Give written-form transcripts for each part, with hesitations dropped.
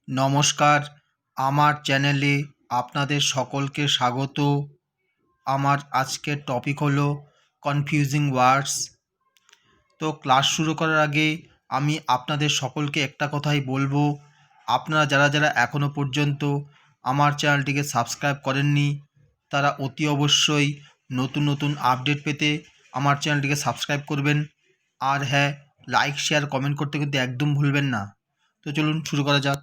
নমস্কার, আমার চ্যানেলে আপনাদের সকলকে স্বাগত। আমার আজকের টপিক হলো কনফিউজিং ওয়ার্ডস। তো ক্লাস শুরু করার আগে আমি আপনাদের সকলকে একটা কথাই বলবো, আপনারা যারা যারা এখনও পর্যন্ত আমার চ্যানেলটিকে সাবস্ক্রাইব করেননি তারা অতি অবশ্যই নতুন নতুন আপডেট পেতে আমার চ্যানেলটিকে সাবস্ক্রাইব করবেন। আর হ্যাঁ, লাইক শেয়ার কমেন্ট করতে কিন্তু একদম ভুলবেন না। তো চলুন শুরু করা যাক।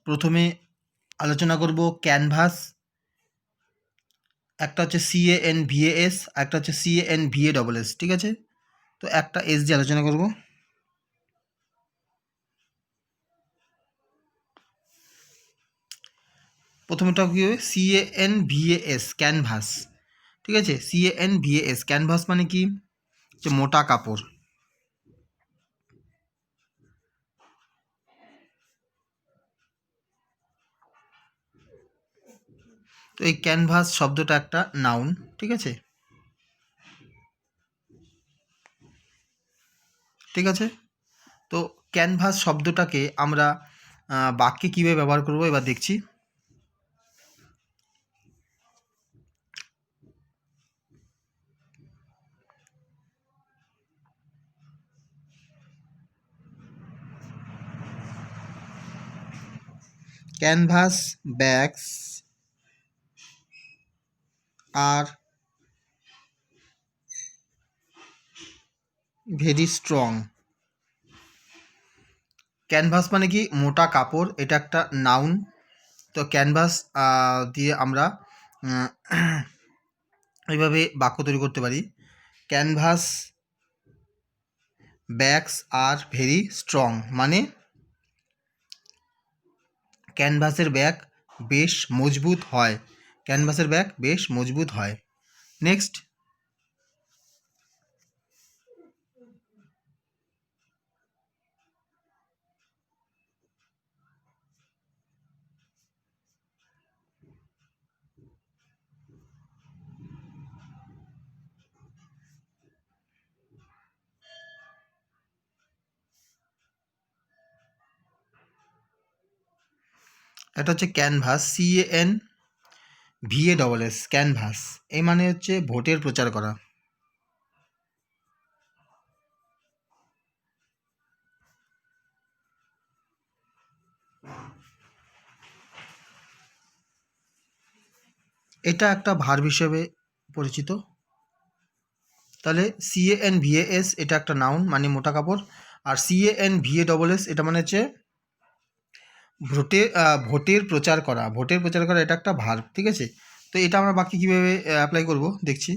প্রথমে আলোচনা করব ক্যানভাস। একটা হচ্ছে CANVAS, একটা হচ্ছে CANVASS, ঠিক আছে? তো একটা এস দিয়ে আলোচনা করব। প্রথমেটা কী হবে? CANVAS, ক্যানভাস, ঠিক আছে? CANVAS, ক্যানভাস মানে কি? যে মোটা কাপড়। তো এই ক্যানভাস শব্দটা একটা নাউন, ঠিক আছে? ঠিক আছে, তো ক্যানভাস শব্দটাকে আমরা বাক্যে কীভাবে ব্যবহার করব এবার দেখছি। Canvas bags are very strong. Canvas মানে কি? মোটা কাপড়, এটা একটা নাউন। তো ক্যানভাস দিয়ে আমরা এইভাবে বাক্য তৈরি করতে পারি। Canvas bags are very strong, মানে ক্যানভাসের ব্যাগ বেশ মজবুত হয়। ক্যানভাসের ব্যাগ বেশ মজবুত হয়। নেক্সট, এটা হচ্ছে ক্যানভাস, CANVASS, ক্যানভাস। এই মানে হচ্ছে ভোটের প্রচার করা। এটা একটা ভার্ব হিসেবে পরিচিত। তাহলে CANVAS এটা একটা নাউন, মানে মোটা কাপড়। আর CANVASS এটা মানে হচ্ছে ভোটের প্রচার করা। ভোটের প্রচার করা এটা একটা ভার্ব, ঠিক আছে? তো এটা আমরা বাকি কীভাবে অ্যাপ্লাই করব দেখছি।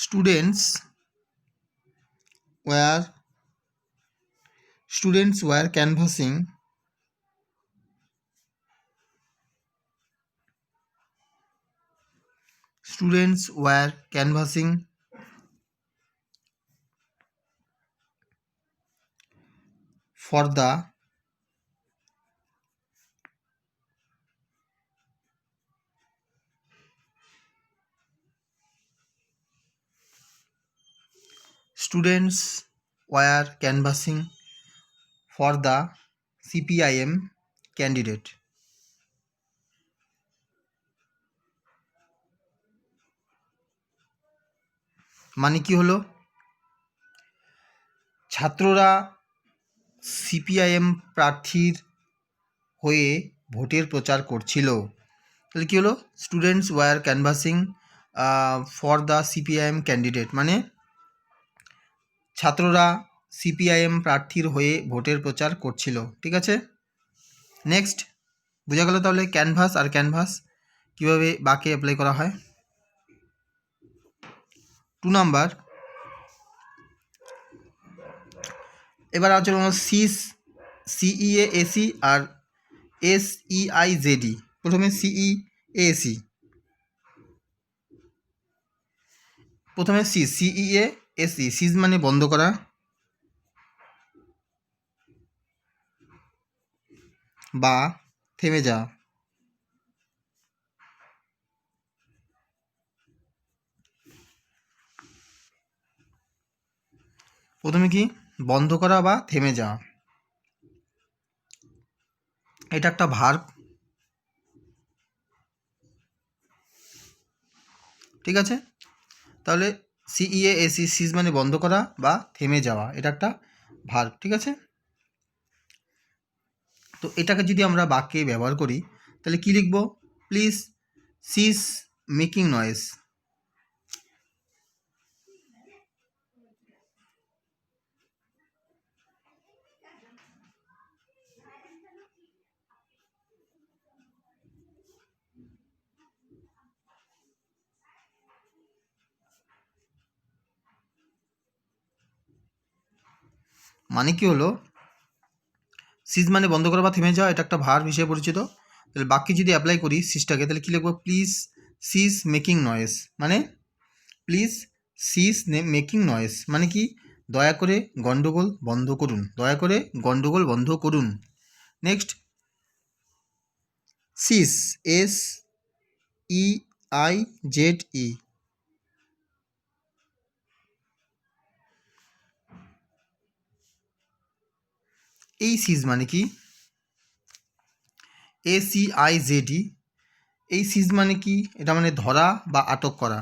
Students were canvassing for the CPIM candidate. মানে কি হলো? ছাত্ররা CPIM প্রার্থীর হয়ে ভোটের প্রচার করছিল। তাহলে কী হলো? Students were canvassing for the CPIM candidate, মানে ছাত্ররা CPIM প্রার্থীর হয়ে ভোটের প্রচার করছিল, ঠিক আছে? নেক্সট, বোঝা গেল তাহলে ক্যানভাস আর ক্যানভাস কীভাবে বাঁকে অ্যাপ্লাই করা হয়। 2 নাম্বার, এবার আছে সিস, সিইএ এসি আর এসইআইজেডি। প্রথমে সিইএসি, প্রথমে সিইএ এসি। সিজ মানে বন্ধ করা, বা থেমে যাওয়া। প্রথমে কি বন্ধ করা বা থেমে যাওয়া, এটা একটা ভার্ব। ঠিক আছে, তাহলে সিইএসি, সিজ মানে বন্ধ করা বা থেমে যাওয়া, এটা একটা ভার্ব। ঠিক আছে, তো এটাকে যদি আমরা বাক্যে ব্যবহার করি তাহলে কি লিখব? Please cease making noise. মানে কি হলো, সিজ মানে বন্ধ করা বা থেমে যাওয়া, এটা একটা ভার্ব হিসেবে পরিচিত। তাহলে বাক্যে যদি অ্যাপ্লাই করি সিজটাকে, তাহলে কী লিখবো? Please cease making noise. মানে প্লিজ সিজ মেকিং নয়েজ মানে কি? দয়া করে গন্ডগোল বন্ধ করুন, দয়া করে গন্ডগোল বন্ধ করুন। Next seize, S E I Z E. এই সিজ মানে কি? এসিআইজেডি। এই সিজ মানে কি? এটা মানে ধরা বা আটক করা।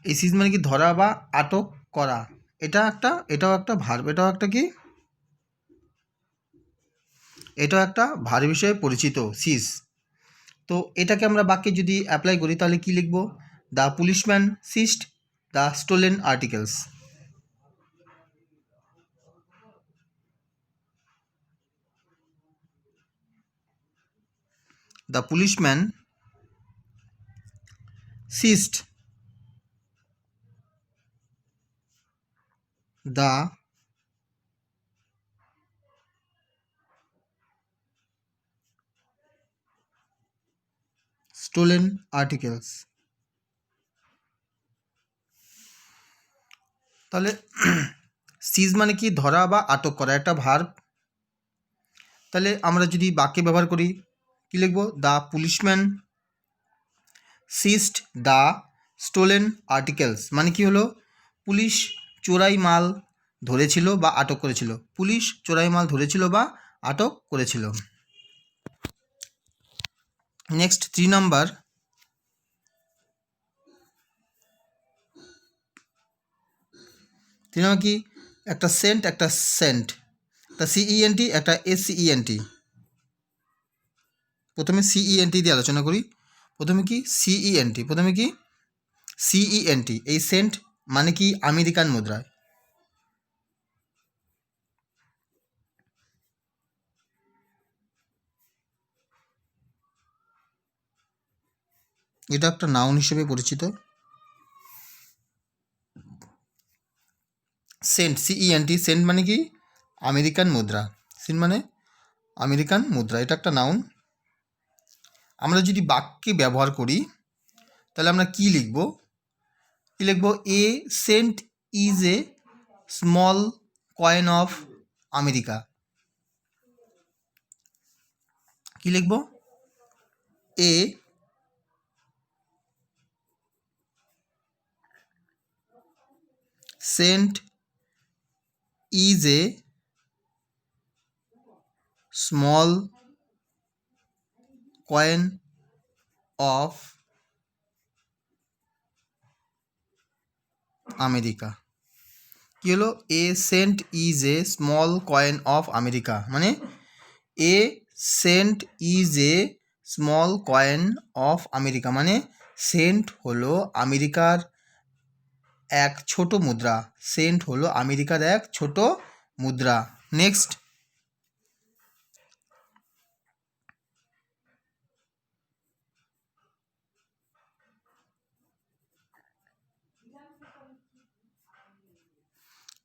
এই সিজ মানে কি? ধরা বা আটক করা। এটাও একটা ভার্ব, এটাও একটা কি? এটাও একটা ভার্ব হিসেবে পরিচিত সিজ। তো এটাকে আমরা বাক্যে যদি অ্যাপ্লাই করি তাহলে কি লিখব? The policeman ceased the stolen articles. The policeman ceased the stolen articles. তাহলে সিজ মানে কি? ধরা বা আটক করা, একটা ভার্ব। তাহলে আমরা যদি বাক্যে ব্যবহার করি কি লিখব? The policeman ceased the stolen articles মানে কি হলো? পুলিশ চোরাই মাল ধরেছিল বা আটক করেছিল। পুলিশ চোরাই মাল ধরেছিল বা আটক করেছিল। নেক্সট 3 নাম্বার, কি? একটা সেন্ট, একটা সেন্ট, একটা সিইএনটি, একটা এসসিইএনটি। প্রথমে সিইএনটি দিয়ে আলোচনা করি। প্রথমে কি? সিইএনটি। প্রথমে কি? সিইএনটি। এই সেন্ট মানে কি? আমেরিকান মুদ্রায়। এটা একটা নাউন হিসেবে পরিচিত। সেন্ট, সিইএনটি, সেন্ট মানে কি? আমেরিকান মুদ্রা। সেন্ট মানে আমেরিকান মুদ্রা, এটা একটা নাউন। আমরা যদি বাক্যে ব্যবহার করি তাহলে আমরা কি লিখব? কি লিখব? A cent is a small coin of America. কি লিখব? A cent is a small coin of America. কি হলো? A cent is a small coin of America মানে a cent is a small coin of America মানে cent হলো আমেরিকার এক ছোট মুদ্রা। সেন্ট হলো আমেরিকার এক ছোট মুদ্রা। নেক্সট,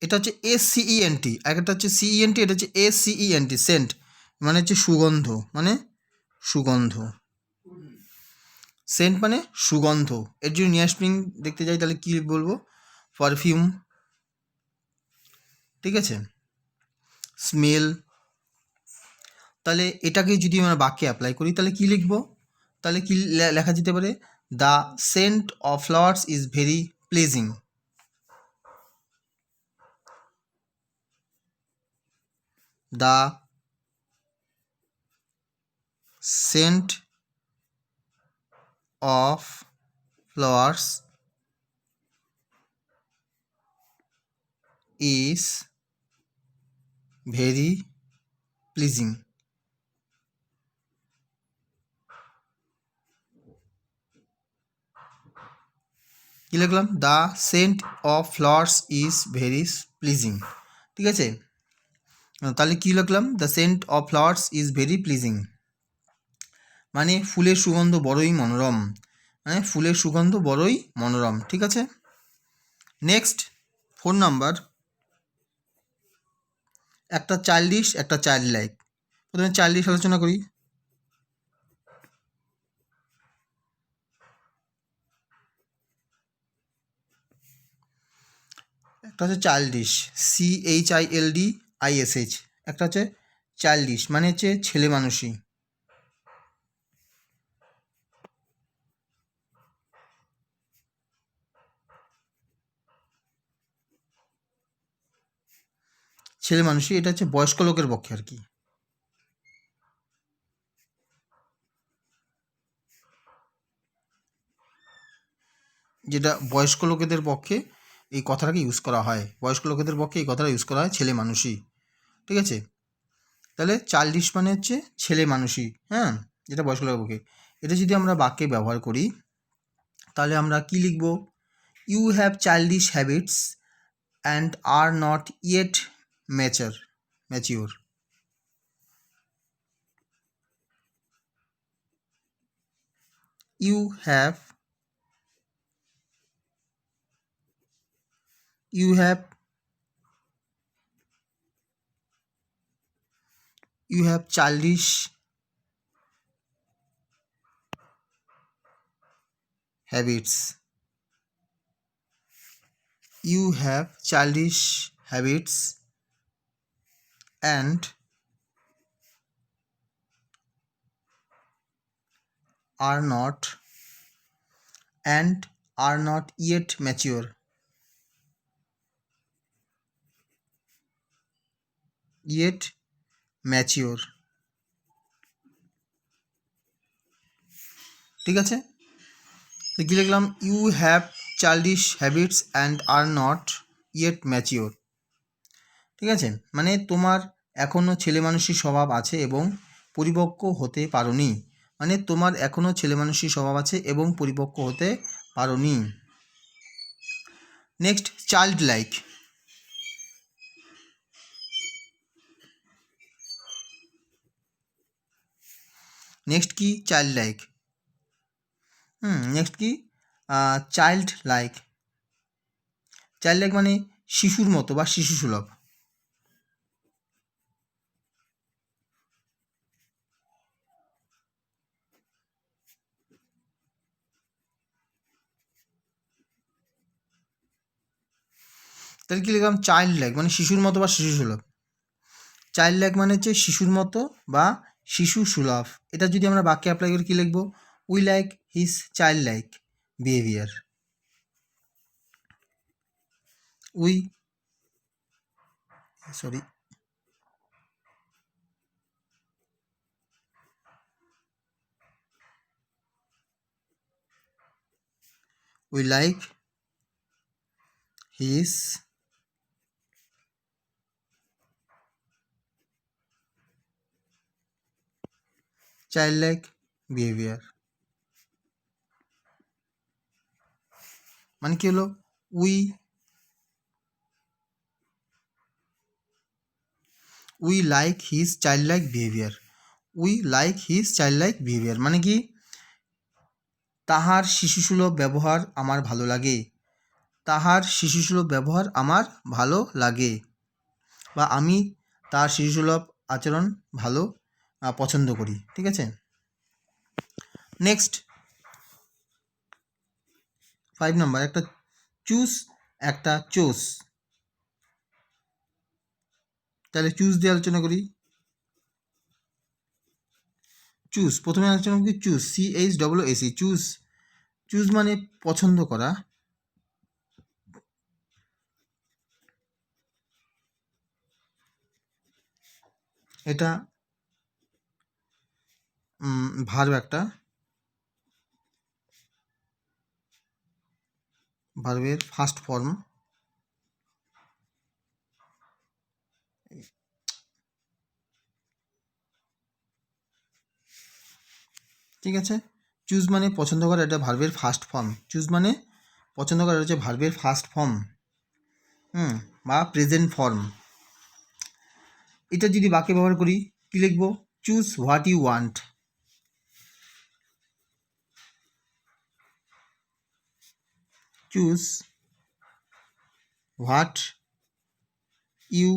এটা হচ্ছে SCENT, একটা হচ্ছে CENT, এটা হচ্ছে SCENT, সেন্ট মানে হচ্ছে সুগন্ধ, মানে সুগন্ধ। সেন্ট মানে সুগন্ধ। এর যদি নিয়ার স্প্রিং দেখতে যাই তাহলে কী বলবো? পারফিউম, ঠিক আছে, স্মেল। তাহলে এটাকে যদি আমরা বাক্যে অ্যাপ্লাই করি তাহলে কী লিখবো? তাহলে কি লেখা যেতে পারে? The scent of flowers is very pleasing. The scent of flowers is very pleasing. কী লিখলাম? The scent of flowers is very pleasing, ঠিক আছে। তাহলে কী লিখলাম? The scent of flowers is very pleasing মানে ফুলের সুগন্ধ বড়ই মনোরম, মানে ফুলের সুগন্ধ বড়ই মনোরম, ঠিক আছে। নেক্সট 4 নাম্বার, একটা চাইল্ডিশ, একটা চাইল্ড লাইক। প্রথমে চাইল্ডিশ আলোচনা করি। একটা হচ্ছে চাইল্ডিশ, CHILDISH, একটা হচ্ছে চাইল্ডিশ মানে হচ্ছে ছেলে মানুষই। ছেলে মানুষই, এটা হচ্ছে বয়স্ক লোকের পক্ষে আর কি। যেটা বয়স্ক লোকেদের পক্ষে এই কথাটাকে ইউজ করা হয়, বয়স্ক লোকেদের পক্ষে এই কথাটা ইউজ করা হয়, ছেলে মানুষই, ঠিক আছে। তাহলে চাইল্ডিশ মানে হচ্ছে ছেলে মানুষই, হ্যাঁ, যেটা বয়স্ক লোকের পক্ষে। এটা যদি আমরা বাক্যে ব্যবহার করি তাহলে আমরা কি লিখব? You have childish habits and are not yet mature. You have you have you have childish habits. You have childish habits and are not and are not yet mature. Yet mature, ঠিক আছে। তো কি লিখলাম? You have childish habits and are not yet mature, ঠিক আছে। মানে তোমার এখনও ছেলে মানুষই স্বভাব আছে এবং পরিপক্ক হতে পারোনি, মানে তোমার এখনও ছেলে মানুষই স্বভাব আছে এবং পরিপক্ক হতে পারোনি। Next, child like. নেক্সট কি? Child like. নেক্সট কি? Child like. চাইল্ড লাইক মানে শিশুর মতো বা শিশু সুলভ। তাহলে কি লিখলাম? চাইল্ড লাইক মানে শিশুর মতো বা শিশু সুলভ। চাইল্ড লাইক মানে হচ্ছে শিশুর মতো বা শিশু সুলভ। এটা যদি আমরা বাক্যে অ্যাপ্লাই করি কী লিখবো? We like his child like behaviour. We sorry we like his child like behaviour. মানে কি হলো, we like his child like behaviour. We like his child like behaviour মানে কি, তাহার শিশুসুলভ ব্যবহার আমার ভালো লাগে। তাহার শিশুসুলভ ব্যবহার আমার ভালো লাগে, বা আমি তার শিশুসুলভ আচরণ ভালো পছন্দ করি। ঠিক আছে, নেক্সট 5 নম্বর, একটা চুজ, একটা চোস। তাহলে চুজ দিয়ে আলোচনা করি। চুজ, প্রথমে আলোচনা করি চুজ, CHOOS, চুজ। চুজ মানে পছন্দ করা। এটা ভার্ব, একটা ভার্বের ফার্স্ট ফর্ম। ঠিক আছে, চুজ মানে পছন্দ করা, এটা ভার্বের ফার্স্ট ফর্ম। চুজ মানে পছন্দ করা হচ্ছে ভার্বের ফার্স্ট ফর্ম, বা প্রেজেন্ট ফর্ম। এটা যদি বাক্যে ব্যবহার করি কি লিখব, choose what you want. Choose what you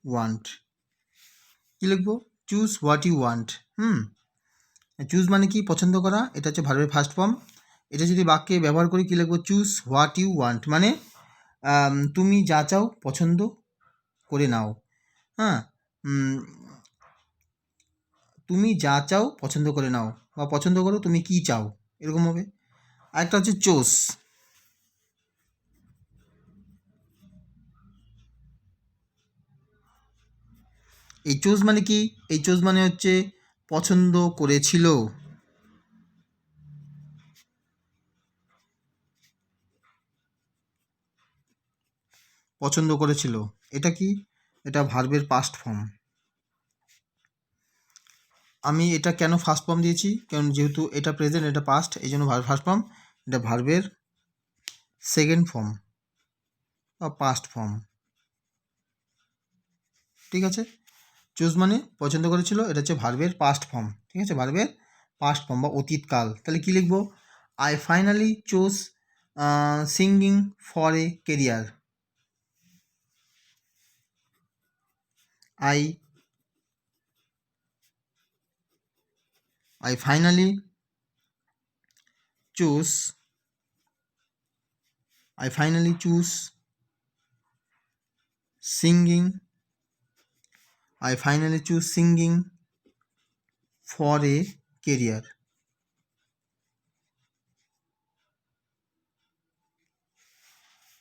want, কি লিখব, choose what you want. Choose মানে কি, পছন্দ করা, এটা হচ্ছে ভার্বের ফার্স্ট ফর্ম। এটা যদি বাক্যে ব্যবহার করি কি লিখব, চুজ হোয়াট ইউ ওয়ান্ট মানে তুমি যা চাও পছন্দ করে নাও। হ্যাঁ, তুমি যা চাও পছন্দ করে নাও, বা পছন্দ করো তুমি কি চাও, এরকম হবে। আরেকটা হচ্ছে চোস। এই চোজ মানে কি, এই চোজ মানে হচ্ছে পছন্দ করেছিল। পছন্দ করেছিল, এটা কি, এটা ভার্বের পাস্ট ফর্ম। আমি এটা কেন ফার্স্ট ফর্ম দিয়েছি, কারণ যেহেতু এটা প্রেজেন্ট, এটা পাস্ট, এই জন্য ভার্ব ফার্স্ট ফর্ম। এটা ভার্বের সেকেন্ড ফর্ম বা পাস্ট ফর্ম। ঠিক আছে, চুজ মানে পছন্দ করেছিল, এটা হচ্ছে ভার্বের পাস্ট ফর্ম। ঠিক আছে, ভার্বের পাস্ট ফর্ম বা অতীতকাল। তাহলে কি লিখব, I finally chose singing for a career. I finally choose singing. I finally choose singing for a career.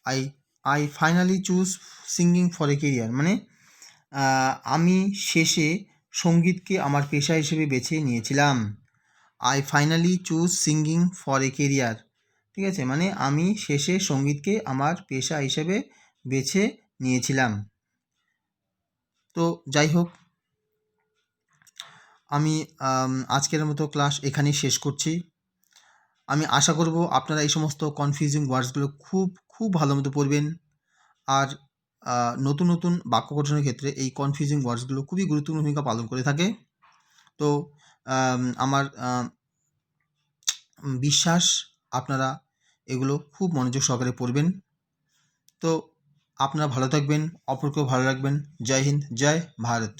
I finally choose singing for a career মানে আমি শেষে সঙ্গীতকে আমার পেশা হিসেবে বেছে নিয়েছিলাম। I finally choose singing for a career. ঠিক আছে, মানে আমি শেষে সঙ্গীতকে আমার পেশা হিসেবে বেছে নিয়েছিলাম। তো যাই হোক, আমি আজকের মতো ক্লাস এখানেই শেষ করছি। আমি আশা করব আপনারা এই সমস্ত কনফিউজিং ওয়ার্ডসগুলো খুব ভালো মতো পড়বেন। আর নতুন নতুন বাক্য গঠনের ক্ষেত্রে এই কনফিউজিং ওয়ার্ডসগুলো খুবই গুরুত্বপূর্ণ ভূমিকা পালন করে থাকে। তো আমার বিশ্বাস আপনারা এগুলো খুব মনোযোগ সহকারে পড়বেন। তো আপনারা ভালো থাকবেন, অপরকেও ভালো রাখবেন। জয় হিন্দ, জয় ভারত।